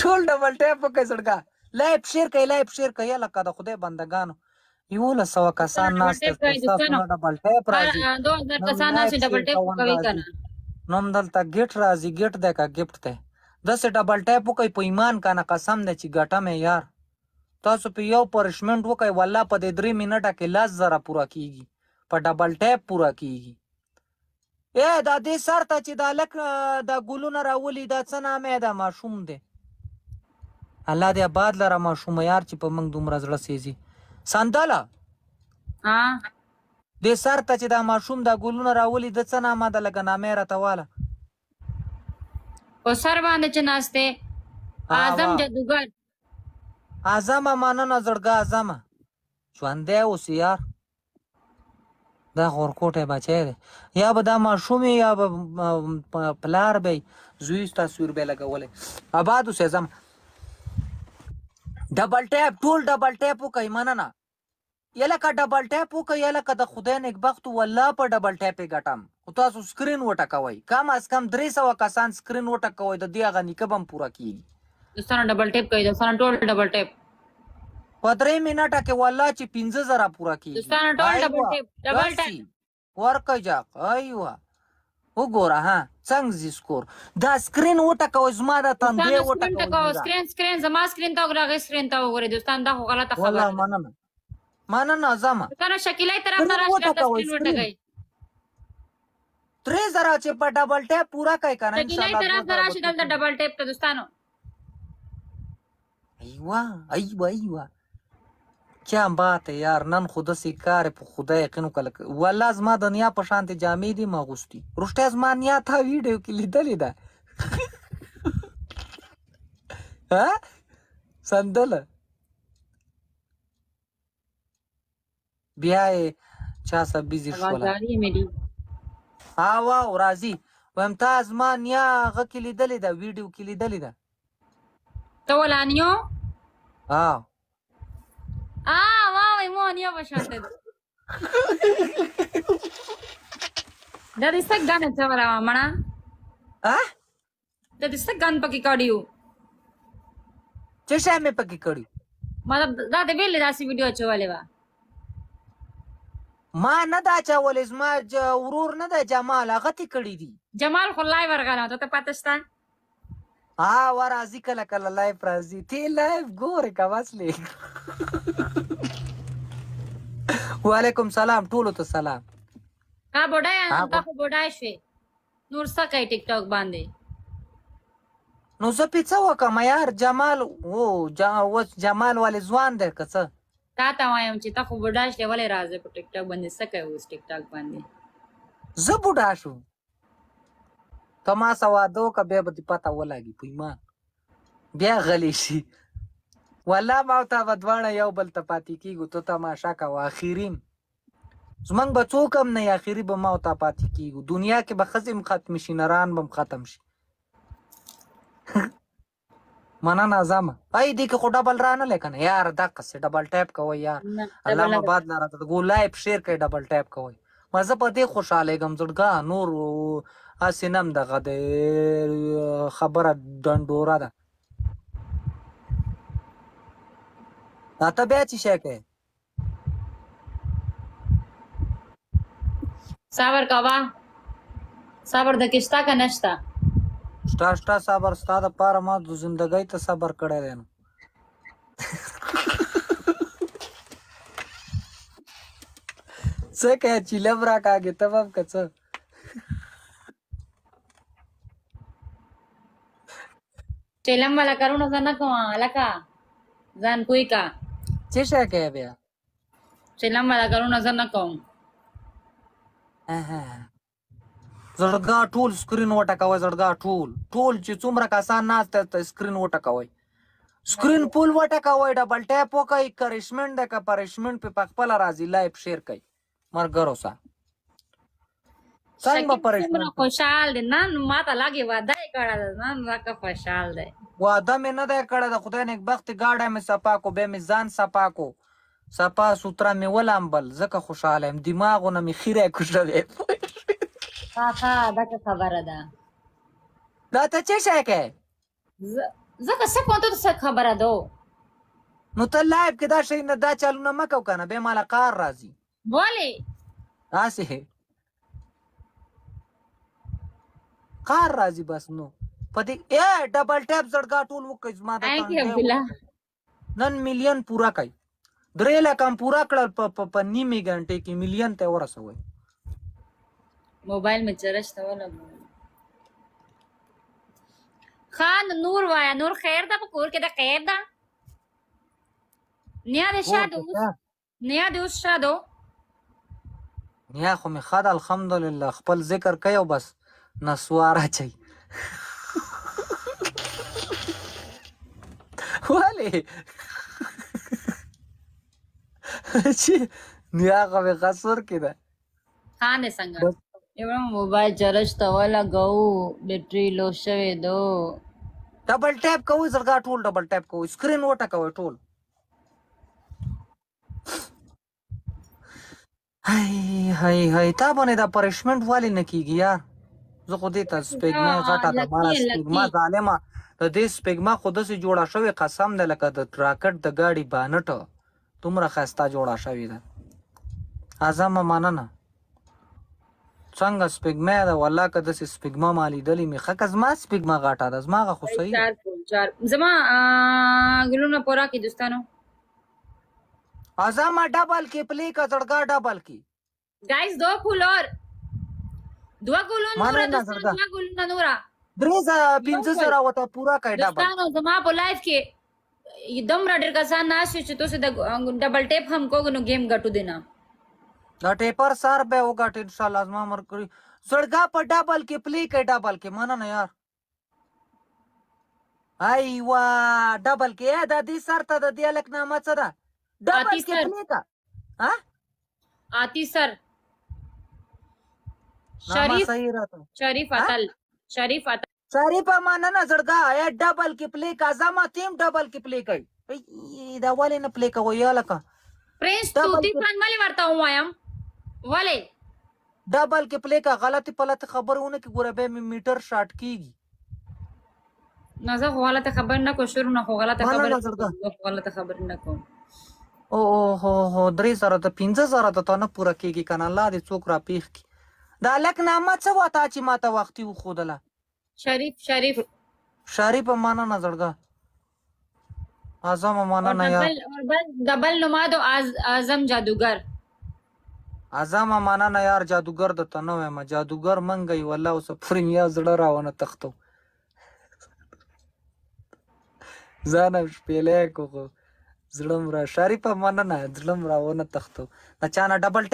ټول ډبل ټیپ وکړئ زړګا لایف شیر کوي لایف شیر کوي لکه د خدای بندګانو 1100 کسان ناست ستاسو ډبل ټیپ راځي 2000 کسان ناست ډبل ټیپ کوي کنه نوم دلته ګټ راځي ګټ دی کا ګفت دی داسې ډبل ټیپ وکړئ په ایمان کنه قسم دی چې ګټه مې یار تاسو په یو پرشمنټ وکړئ والله په دې 3 منټه کې 10,000 پوره کیږي په ډبل ټیپ پوره کیږي دا دې سر ته چې دا لک دا ګلونه راولي دا څه نامه ده ماشوم دی الله دې آباد لره ماشوم یار چې په موږ دومره زړه سيزي سندله دې سر ته چې دا ماشوم دا ګلونه راولي د څه نامه ده لکه نامه راته واله په سر باندې چې ناشته اعظم جادوګر اعظم مننه زړګا اعظم ژوندی اوس یار دا غورکوټی بچی دی یا به دا ماشوم یا به پلار به زوی تصویر به لګولی آباد اوسې ځم ډبل ټیپ ټول ډبل ټیپ وکړئ مننه یا لکه ډبل ټیپ وکړئ یا لکه د خدای نیکبختو والله په ډبل ټیپ یې ګټم خو تاسو سکرین وټکوئ کم از کم 300 کسان سکرین وټکوئ د دې هغه نیکه به هم پوره کېږي دوستانو ډبل ټیپ کوي دوستانو ټول ډبل ټیپ په 3 منټه کې والله چې 15,000 پوره کېږي دوستانو ټول ډبل ټیپ ورکړئ جاق ایوه وګوره ها څنګه زی سکور دا سکرین وټکوئ زما د تندې وټکوئ سکرین زما سکرین ته وګورئ سکرین ته وګورئ دوستان دا خو غلطه خبره والله مننه زما دوستانو شکیلای طرف نه راشي دا سکرین وټکوئ 3,000 چې په ډبل ټیپ پورا کوي کنه ان شاء الله شکیلای طرف نه راشي دلته ډبل ټیپ ته دوستانو ایوه کیا بات ہے یار نن خود سی کار په خدای یقین وکړه والله زما دنیا په شانتي جامې دي ما غوستي رښتیا زما نیا تا ویډیو کې لیدلې ده ها سندله بیا چا سب بيزي شولا واو راځي ومتاز ما نیا هغه کې لیدلې ده ویډیو کې لیدلې ده ته ولانیو واو مونیا بشانته دا دې څنګه غانه چورا مړه دا دې څنګه غان پکې کړیو چې شې مې پکې کړیو مطلب دا دې ویلې داسې ویډیو چولې وا ما نه دا چولې زما ورور نه دا جمال هغه تی کړی دي جمال خو لای ورغاله ته پته شته ورازي کله کله لایف راځي تی لایف ګورې کا واسلې وعلیکم سلام ټولو ته سلام بډای تا خو بډای شوې نور څه کوي ټیک ټاک باندې نو زه پیڅه وکم یار جمال جمال والے ځوان دی که څه تا ته وایم چې تا خو بډا شوې ولې راځې په ټیک ټاک باندې څه کوي اوس ټیک ټاک باندې زه بوډا شوم ته ما څه واده وکړه بیا به دې پته ولګي په ایمان بیا غلی شي والله ما او تا به دواړه یو بل ته پاتې کېږو تو تماشا کوه اخرین زمونږ به څوک هم نه اخري به ما او تا پاتې کېږو دنیا کې به ښځې هم ختم شي نران به هم ختم شي مننه ځمه دې کې خو ډبل رانلی که نه یار دقسې ډبل ټایپ کوئ یار الله مباد نه راته ګو لایف شیر کوئ ډبل ټایپ کوئ ما زه په دې خوشحالېږم زړګا نور هسې نه هم دغه د خبره ډنډوره ده ته بیا چې شی کوې صبر کوه صبر د کې شته که نه شته شته صبر ستا دپاره ما د زندګۍ ته صبر کړی دی نو څه کوې چیلم راکاږې ته به هم که څه چیلم والا کارونه زه نه کوم هلکه ځان پوه کا څه شی کوې بیا چیلم والا کارونه زه نه کوم زړګا ټول سکرین وټکوئ زړګا ټول چې څومره کسان ناست ته سکرین وټکوئ سکرین پول وټکوئ ډبل ټیپ وکئ کرشمنټ ده که پرشمنټ پې پخپله راځي لایف شیر کوئ ملګرو سره څنګه به پرشمنټ خوشحال دی نن ماته لګې واده یې کړی ده نن راکه خوشحال دی واده مې نه دی کړی د خدای نیکبختې ګاډی مې صفا کو بیا مې ځان صفا کو صفا سوتره مې ولامبل ځکه خوشحاله یم دماغونه مې خیری کوشوی دغه خبره ده دا ته څه شی کوې زکه څه کوم ته څه خبره ده نو ته لایب کې دا شی نه دا چالونه مه کو کنه بیا مالا کار راځي ولې هسې کار راځي بس نو په دې ډبل ټیپ زړګا ټول وکړئ زما د تhank you عبدالله نن میلیون پورا کوي 3 لک هم پورا کړل په نیمې غنټې کې میلیون ته ورسوي موبایل مې چرشته ولا خان نور وایا نور خیر ده په کور کې د خیر ده نیا د شادو نیا د اوس شادو نیا خو مې خد الحمدلله خپل ذکر کوي او بس نسوار اچي ولې چې نیا خو مې خسور کده خان دې څنګه یو موبایل چرشته ولا ګو بیټری لو شوی دو ډبل ټیپ کوئ زړګا ټول ډبل ټیپ کوئ سکرین وټکوئ ټول هاي تا باندې دا پرشمنټ والی نه کیږي یار زه خو دې ته سپېګما غټه ده مالا سپېګما ظالمه د دې سپېګما خو داسې جوړه شوې قسم ده لکه د راکټ د ګاډي بانټ دومره ښایسته جوړه شوې ده اعظمه مننه څنګه سپېګما ده والله که داسې سپېګما ما لیدلې مې ښه که زما سپېګما غټه ده زما هغه خو صحیح زما ګلونه پورا کې دوستانو اعظمه ډبل کې پلی کا زړګا ډبل کې गाइस 2 फूल और 2 ګلونه نورا دوستانو 2 ګلونه نورا 3,500 وته پورا کای ډبل دوستانو زما په لایف کې एकदम رډر کسان ناشې چې تاسو د ډبل ټیپ هم کوګنو گیم غټو دینا دا ټیپر سر به وګټ ان شاء الله زما مر کړی زړګا په ډبل کې پلی کای ډبل کې مانه نه یار ایوا ډبل کې دا دې سر ته د دې الک نامه څه ده ډبل کې پلی کا ها आती सर शरीफ शरीफ माना ना जड़गा या डबल के प्ले का जमा टीम डबल के प्ले कर دا वाले نه प्ले का ویا لکه प्रिंस तू तीफान वाले वार्ता हूं आयम वाले डबल के प्ले का गलती पलत खबरونه की ګوره به میټر شارټ کیږي نازه غلطه خبر نه کو شروع نه غلطه خبر نه کو او هو 3,000 ته 5,000 ته نه پوره کیږي کنه الله دې څوک را پیخ کی دا لک نامه څه وتا چې ماته وختي وخودله شریف معنا نه زړګا اعظم معنا نه یار ډبل نمادو اعظم جادوگر اعظم معنا نه یار جادوگر د تنو ما جادوگر منګي والله اوس پرمیا زړه راونه تختو زانه شپېلې کو زړم را شریف مننه زړم راونه تختو دا چانه ډبل